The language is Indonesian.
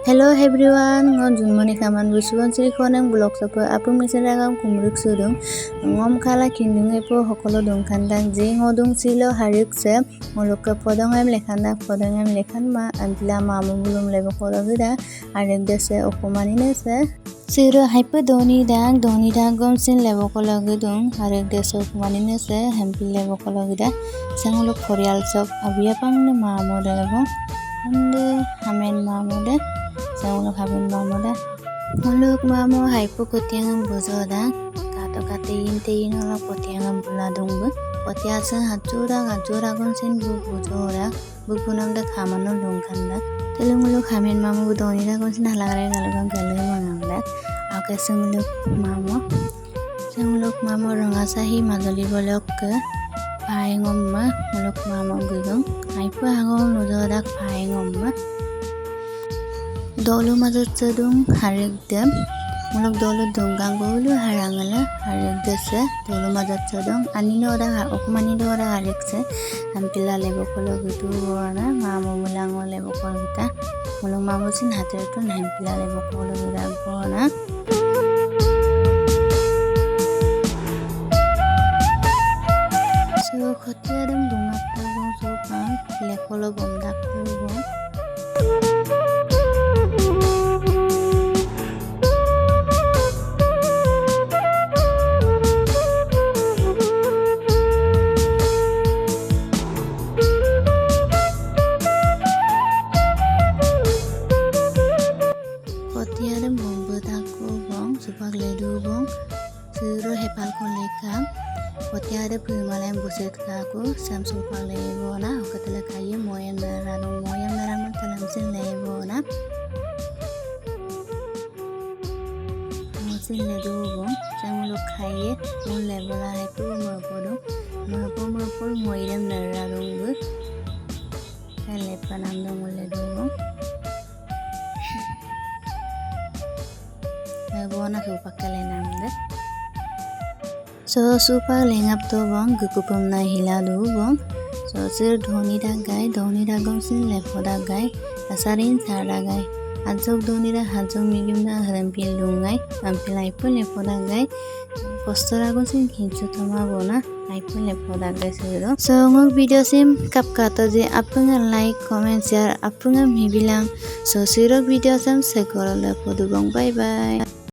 Hello everyone, ngon junmoni kaman busuan siri koneng blog sopo apung miseragam kumruk sudung ngom kala kindung epo hokolo dong kandang je ngodung silo harik se mulukke podongem lekhan ma antila mamu bulum lebo kolo gida arek dese okomani nese siro haipe doni dang gom sin lebo kolo gidung arek dese okomani nese hempil lebo kolo gida sanguluk koryal sok abiya pang mamu lebo ande hamen mamu de Muluk habin mamuda muluk mamu haipu kutiangam buzoda kato katein tein ola kutiangam buladung bu kutiasan hajura gonsin bu buzora bu punam da khamano lungkanda telumuluk hamin mamu budoni da gonsin halagare galugam galu manganda ake sumuluk mamu rangasahi madoli bolok ke paingomma muluk mamu gugum haipu hangong nuzodak paingomma dolu mazut sedung harik dem muluk dolu dunggang bolu harangala harik dese dolu mazut sedung anino ora okumani ora harik se ampila lebo kolo gitu ora mamu mulango lebo kolo kita mulung mamu sin hater tu ampila lebo kolo gida bona so khotia dem dungat tagong sopang lekolo bomdak tubo Kotiare bombo tako bong supak ledu bong siro hepal kolekam kotiare pumalem buset kaku sam supak lebona okatela kaye moyan merang talamsin lebona mosin ledu bong samuluk kaye mon lebola hepu mapodong moyem merang bu lepanam dong ledu bong bona supakale namde so supak lengap to bong gukupum na hiladu bong so sir dhoni da gom sin lepoda gai asarin sarda gai ajok dhoni da hajok migim da harampil lungai ampil aipo lepoda gai postora gom sin kinchu thoma bona aipo lepoda gai siro so ngok video sim kapkato je apunga like comment share apunga mibilang so siro video sam sekoro lepodu bong bye bye